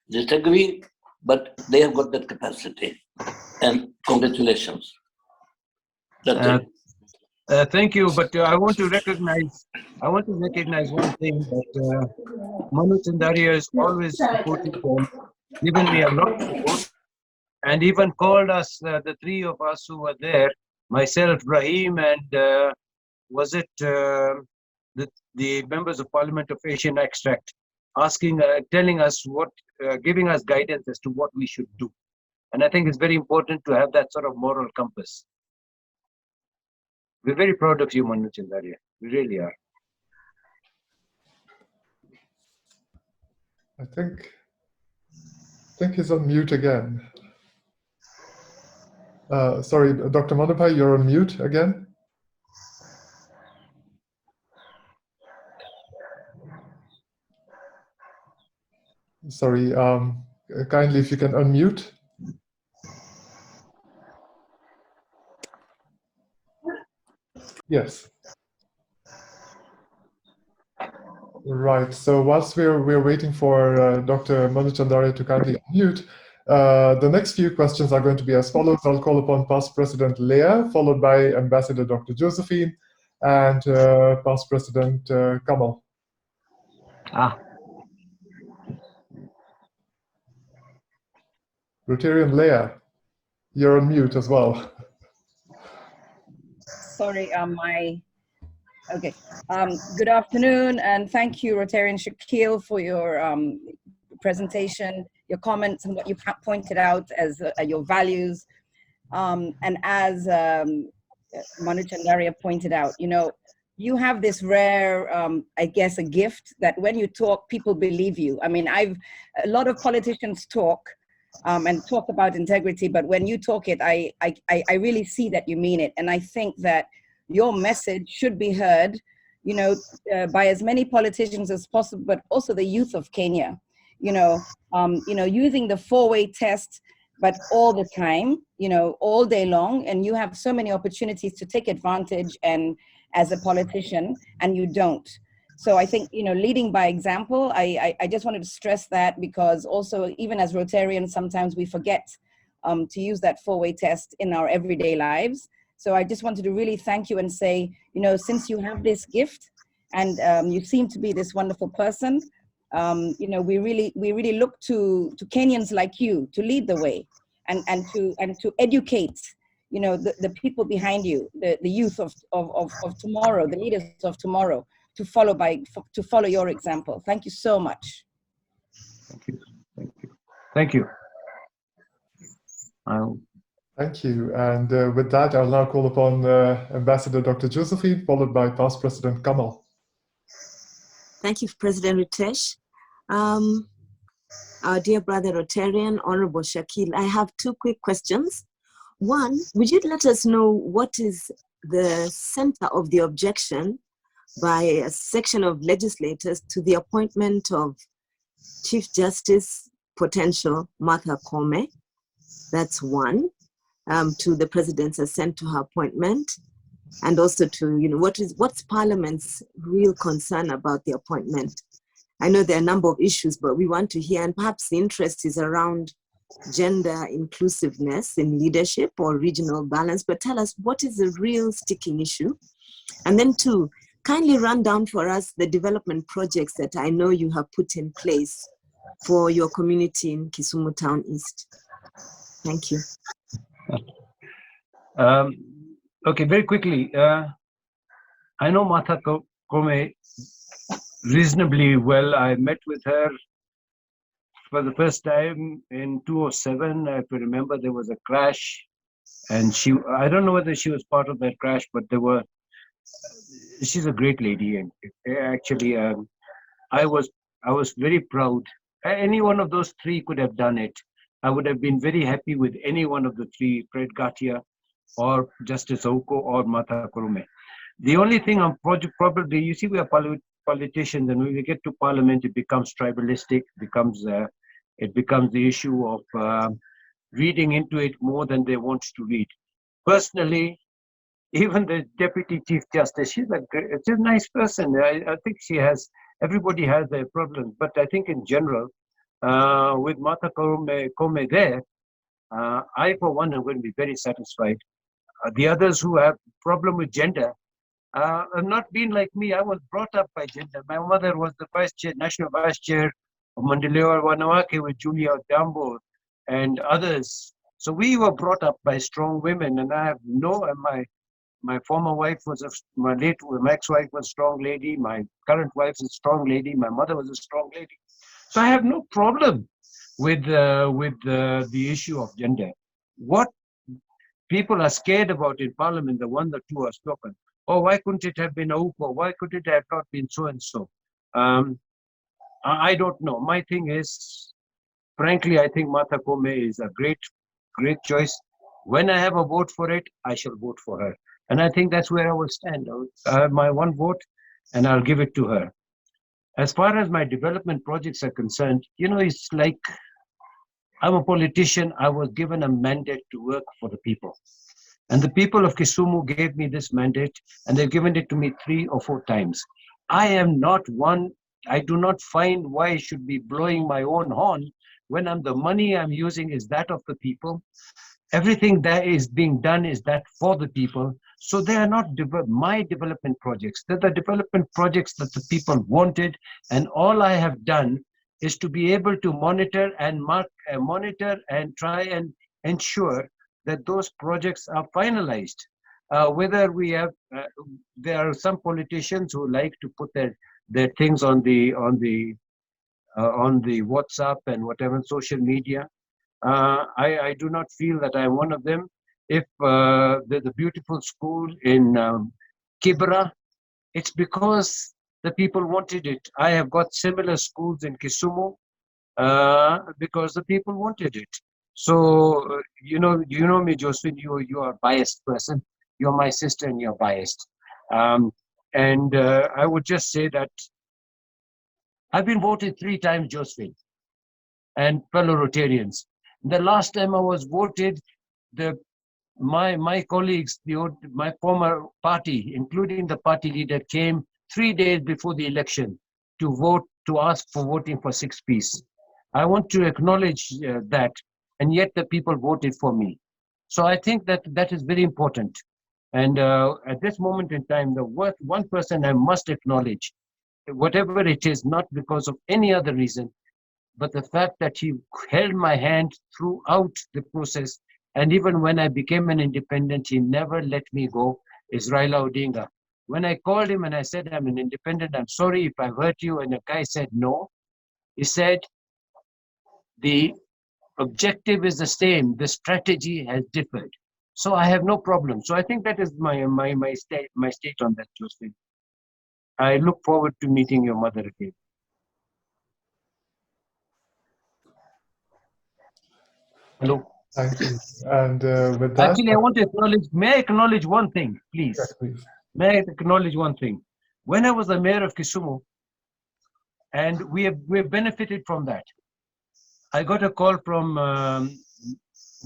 disagree, but they have got that capacity. And congratulations. That's it. Thank you, but I want to recognize one thing that Manu Chandaria is always supporting them, given me a lot of support, and even called us, the three of us who were there, myself, Rahim, and was it the members of Parliament of Asian Extract, asking, telling us what, giving us guidance as to what we should do. And I think it's very important to have that sort of moral compass. We're very proud of you, Manu Chandaria. We really are. I think he's on mute again. Sorry, Dr. Manapai, you're on mute again. Sorry, kindly if you can unmute. Yes. Right. So whilst we're waiting for Dr. Manu Chandaria to kindly unmute, the next few questions are going to be as follows. I'll call upon Past President Leah, followed by Ambassador Dr. Josephine, and Past President Kamal. Rotarian Leah, you're on mute as well. Sorry, okay. Good afternoon, and thank you, Rotarian Shakeel, for your presentation, your comments, and what you pointed out as your values. And as Manu Chandaria pointed out, you know, you have this rare, I guess, a gift that when you talk, people believe you. I mean, a lot of politicians talk and talk about integrity, but when you talk it, I really see that you mean it. And I think that your message should be heard, you know, by as many politicians as possible, but also the youth of Kenya, you know, using the four-way test, but all the time, you know, all day long. And you have so many opportunities to take advantage and as a politician, and you don't. So I think, you know, leading by example, I just wanted to stress that, because also even as Rotarians, sometimes we forget to use that four-way test in our everyday lives. So I just wanted to really thank you and say, you know, since you have this gift and you seem to be this wonderful person, you know, we really look to Kenyans like you to lead the way and to educate, you know, the people behind you, the youth of tomorrow, the leaders of tomorrow, to follow your example. Thank you so much. Thank you. Thank you. Thank you. Thank you. And with that, I'll now call upon Ambassador Dr. Josephine, followed by Past President Kamal. Thank you, President Ritesh. Our dear brother Rotarian, Honorable Shakeel, I have two quick questions. One, would you let us know what is the center of the objection by a section of legislators to the appointment of Chief Justice potential Martha Koome? That's one. To the President's assent to her appointment, and also to, you know, what's Parliament's real concern about the appointment? I know there are a number of issues, but we want to hear, and perhaps the interest is around gender inclusiveness in leadership or regional balance, but tell us what is the real sticking issue? And then two, kindly run down for us the development projects that I know you have put in place for your community in Kisumu Town East. Thank you. Okay, very quickly. I know Martha Koome reasonably well. I met with her for the first time in 2007. If you remember, there was a crash, and I don't know whether she was part of that crash, but she's a great lady. And actually, I was very proud. Any one of those three could have done it. I would have been very happy with any one of the three, Fred Gatia or Justice Oko or Martha Koome. The only thing I'm probably, you see, we are politicians, and when we get to parliament, it becomes tribalistic, it becomes the issue of reading into it more than they want to read. Personally, even the Deputy Chief Justice, she's a nice person. I think everybody has their problems, but I think in general, with Mata Kome there, I for one am going to be very satisfied. The others who have problem with gender have not been like me. I was brought up by gender. My mother was the national vice chair of Mandalore Wanawake with Julia Dambo and others. So we were brought up by strong women, and I have my former wife my ex-wife was a strong lady. My current wife is a strong lady. My mother was a strong lady. So I have no problem with the issue of gender. What people are scared about in Parliament, the one or two are spoken. Oh, why couldn't it have been Aupo? Why could it have not been so and so? I don't know. My thing is, frankly, I think Mata Kome is a great choice. When I have a vote for it, I shall vote for her. And I think that's where I will stand. I have my one vote, and I'll give it to her. As far as my development projects are concerned, it's like I'm a politician. I was given a mandate to work for the people. And the people of Kisumu gave me this mandate, and they've given it to me 3 or 4 times. I am not one, I do not find why I should be blowing my own horn when the money I'm using is that of the people. Everything that is being done is that for the people. So they are not my development projects. They're the development projects that the people wanted. And all I have done is to be able to monitor and try and ensure that those projects are finalized. Whether we have, there are some politicians who like to put their things on the WhatsApp and whatever social media. I do not feel that I'm one of them. If there's a beautiful school in Kibra, it's because the people wanted it. I have got similar schools in Kisumu because the people wanted it. So, you know me, Josephine, you are a biased person. You're my sister and you're biased. And I would just say that I've been voted 3 times, Josephine, and fellow Rotarians. The last time I was voted, my colleagues, my former party, including the party leader, came 3 days before the election to ask for voting for 6-piece. I want to acknowledge that, and yet the people voted for me. So I think that is very important. And at this moment in time, the one person I must acknowledge, whatever it is, not because of any other reason, but the fact that he held my hand throughout the process. And even when I became an independent, he never let me go, is Raila Odinga. When I called him and I said, I'm an independent, I'm sorry if I've hurt you, and the guy said no, he said, the objective is the same, the strategy has differed. So I have no problem. So I think that is my state on that, Josephine. I look forward to meeting your mother again. Hello. Thank you. And with that, actually, I want to acknowledge. May I acknowledge one thing, please? Yes, please. May I acknowledge one thing? When I was the mayor of Kisumu, and we have benefited from that. I got a call from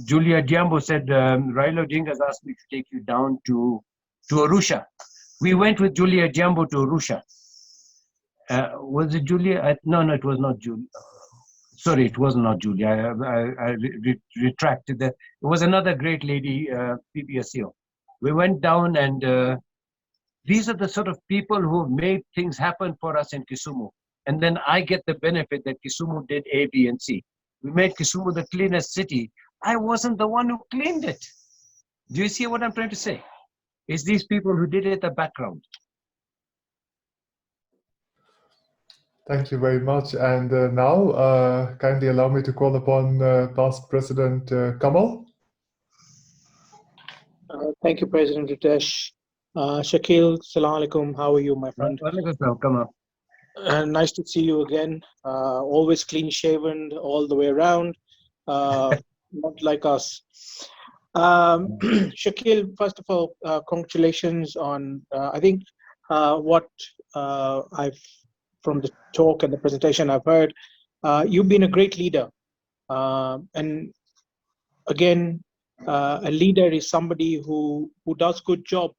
Julia Diambo, said Raila Odinga has asked me to take you down to Arusha. We went with Julia Diambo to Arusha. Was it Julia? No, it was not Julia. Sorry, it was not Julia. I retracted that. It was another great lady, PBSO. We went down, and these are the sort of people who made things happen for us in Kisumu. And then I get the benefit that Kisumu did A, B, and C. We made Kisumu the cleanest city. I wasn't the one who cleaned it. Do you see what I'm trying to say? It's these people who did it at the background. Thank you very much. And now, kindly allow me to call upon past President Kamal. Thank you, President Ritesh. Shakeel, salam alaikum. How are you, my friend? Come on. Nice to see you again. Always clean shaven all the way around. Not like us. Shakeel, first of all, congratulations on, I think what I've from the talk and the presentation I've heard, you've been a great leader. And again, a leader is somebody who does good job,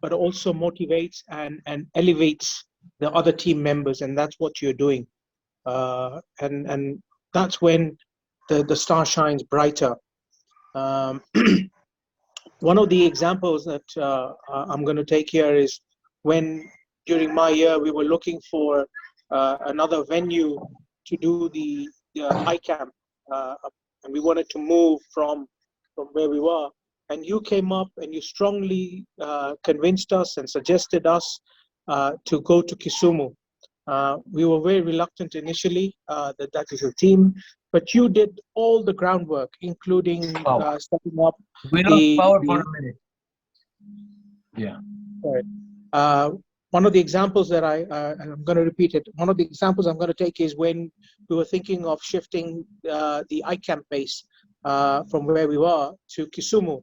but also motivates and elevates the other team members, and that's what you're doing. And that's when the star shines brighter. One of the examples that I'm going to take here is when during my year we were looking for another venue to do the iCamp, and we wanted to move from where we were. And you came up and you strongly convinced us and suggested us to go to Kisumu. We were very reluctant initially that is a team, but you did all the groundwork, including setting up We lost power for a minute. Yeah. Right. One of the examples that and I'm going to repeat it, one of the examples I'm going to take is when we were thinking of shifting the iCamp base from where we were to Kisumu.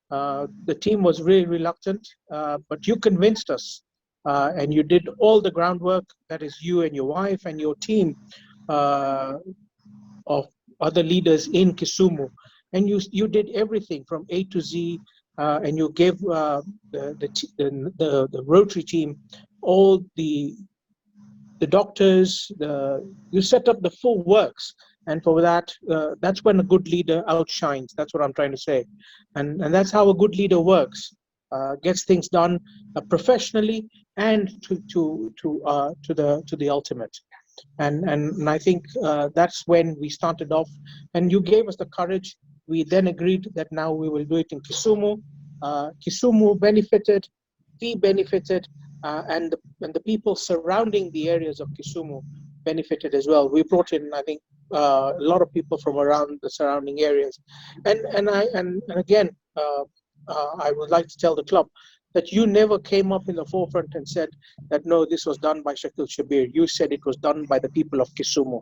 The team was really reluctant, but you convinced us, and you did all the groundwork. That is you and your wife and your team of other leaders in Kisumu, and you did everything from A to Z, and you gave the Rotary team all the doctors. You set up the full works, and for that, that's when a good leader outshines. That's what I'm trying to say, and that's how a good leader works. Gets things done professionally and to the ultimate. And I think that's when we started off, and you gave us the courage. We then agreed that now we will do it in Kisumu. Kisumu benefited, we benefited, and the people surrounding the areas of Kisumu benefited as well. We brought in, I think, a lot of people from around the surrounding areas, and again, I would like to tell the club that you never came up in the forefront and said that, no, this was done by Shakeel Shabbir. You said it was done by the people of Kisumu.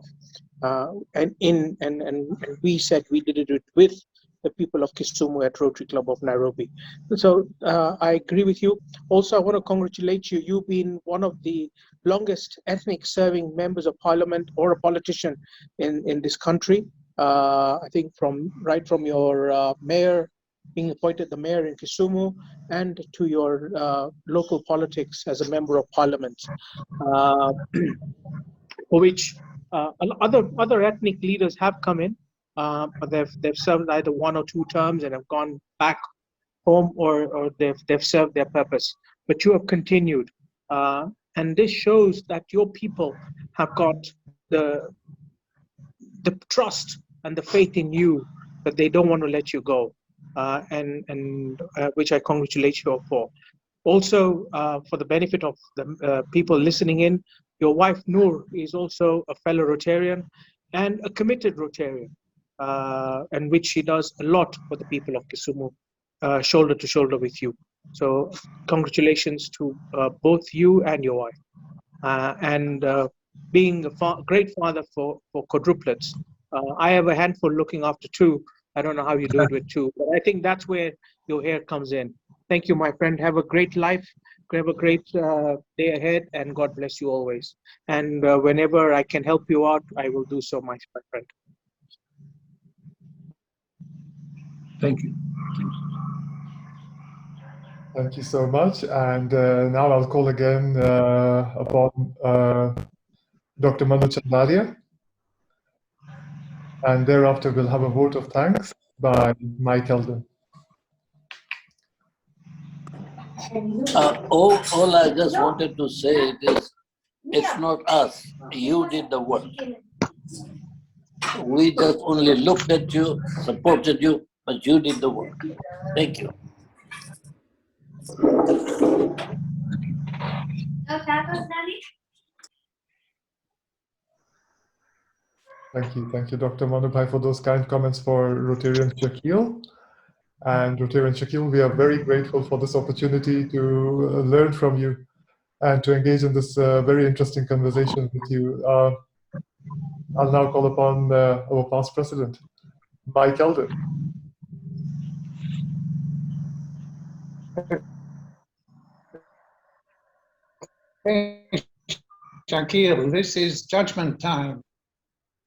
And we said we did it with the people of Kisumu at Rotary Club of Nairobi. So I agree with you. Also, I want to congratulate you. You've been one of the longest ethnic serving members of parliament or a politician in this country. I think right from your mayor, being appointed the mayor in Kisumu, and to your local politics as a member of parliament, for which other ethnic leaders have come in, but they've served either 1 or 2 terms and have gone back home, or they've served their purpose. But you have continued, and this shows that your people have got the trust and the faith in you, that they don't want to let you go. And which I congratulate you for. Also, for the benefit of the people listening in, your wife Noor is also a fellow Rotarian and a committed Rotarian, and which she does a lot for the people of Kisumu, shoulder to shoulder with you. So congratulations to both you and your wife. And being a great father for quadruplets. I have a handful looking after 2. I don't know how you do it with 2, but I think that's where your hair comes in. Thank you, my friend. Have a great life. Have a great day ahead, and God bless you always. And whenever I can help you out, I will do so, my friend. Thank you. Thank you so much. And now I'll call again upon Dr. Manu Chandaria. And thereafter, we'll have a vote of thanks by Mike Eldon. All I just wanted to say is, it's not us. You did the work. We just only looked at you, supported you, but you did the work. Thank you. Thank you, Dr. Manubhai, for those kind comments for Rotarian Shakeel. And Rotarian Shakeel, we are very grateful for this opportunity to learn from you and to engage in this very interesting conversation with you. I'll now call upon our past president, Mike Eldon. Hey, Shakeel, this is judgment time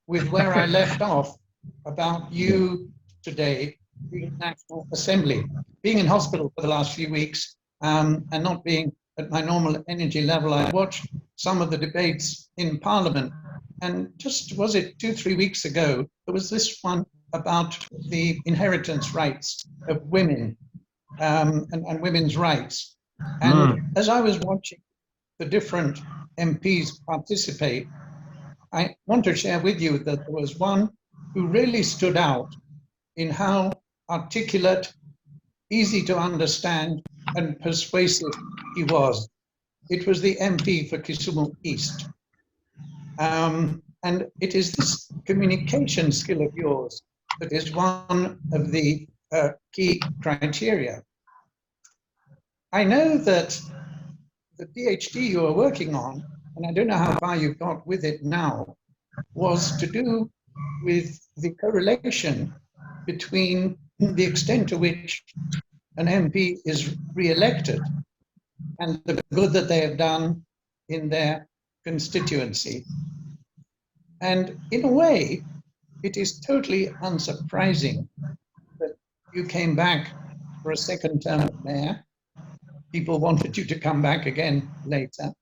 with where I left off about you today being National Assembly, being in hospital for the last few weeks and not being at my normal energy level. I watched some of the debates in Parliament, and just was it 2-3 weeks ago, there was this one about the inheritance rights of women and women's rights. And as I was watching the different MPs participate, I want to share with you that there was one who really stood out in how articulate, easy to understand, and persuasive he was. It was the MP for Kisumu East. And it is this communication skill of yours that is one of the key criteria. I know that the PhD you are working on, and I don't know how far you've got with it now, was to do with the correlation between the extent to which an MP is re-elected and the good that they have done in their constituency. And in a way, it is totally unsurprising that you came back for a second term of mayor. People wanted you to come back again later.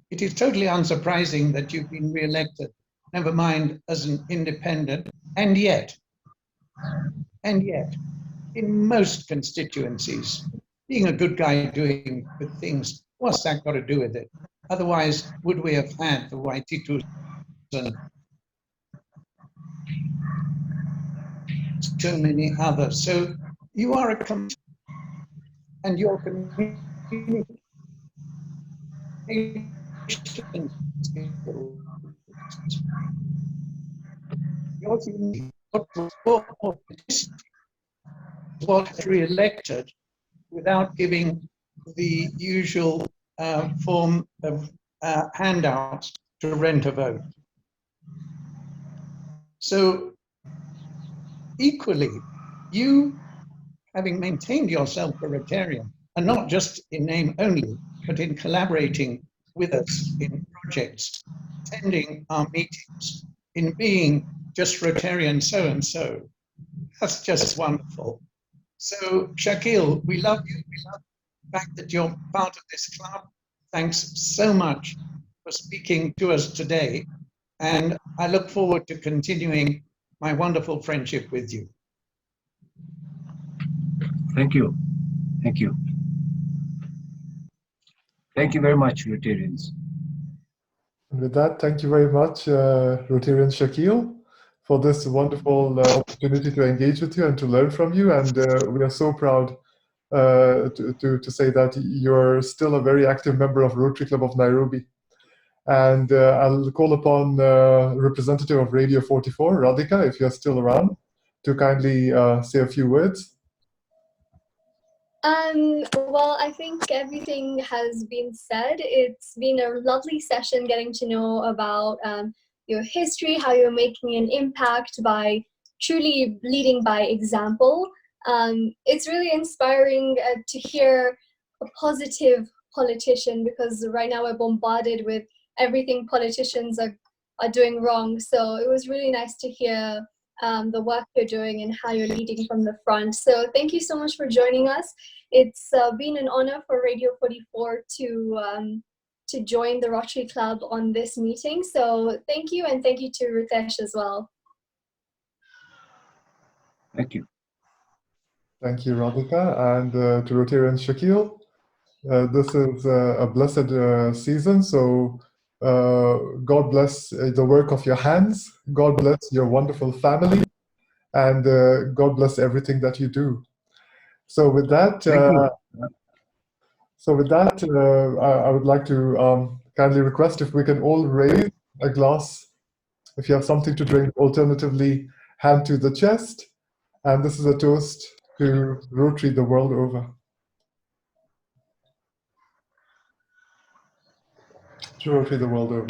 It is totally unsurprising that you've been re-elected, never mind as an independent, and yet, in most constituencies, being a good guy doing good things, what's that got to do with it? Otherwise, would we have had the Waititus and so many others? So you are a and your communication skills, your was re-elected without giving the usual form of handouts to rent a vote. So equally, you, having maintained yourself a Rotarian, and not just in name only, but in collaborating with us in projects, attending our meetings, in being just Rotarian so-and-so, that's just wonderful. So Shakeel, we love you. We love the fact that you're part of this club. Thanks so much for speaking to us today. And I look forward to continuing my wonderful friendship with you. Thank you. Thank you. Thank you very much, Rotarians. And with that, thank you very much, Rotarian Shakeel, for this wonderful opportunity to engage with you and to learn from you. And we are so proud to say that you're still a very active member of Rotary Club of Nairobi. And I'll call upon representative of Radio 44, Radhika, if you're still around, to kindly say a few words. Well, I think everything has been said. It's been a lovely session getting to know about your history, how you're making an impact by truly leading by example. It's really inspiring to hear a positive politician, because right now we're bombarded with everything politicians are doing wrong. So it was really nice to hear the work you're doing and how you're leading from the front. So thank you so much for joining us. It's been an honor for Radio 44 to join the Rotary Club on this meeting. So thank you, and thank you to Ritesh as well. Thank you. Thank you, Radhika, and to Rotarian Shakeel. This is a blessed season, so God bless the work of your hands. God bless your wonderful family, and God bless everything that you do. So with that, I would like to kindly request if we can all raise a glass. If you have something to drink, alternatively, hand to the chest. And this is a toast to Rotary the world over. To Rotary the world over.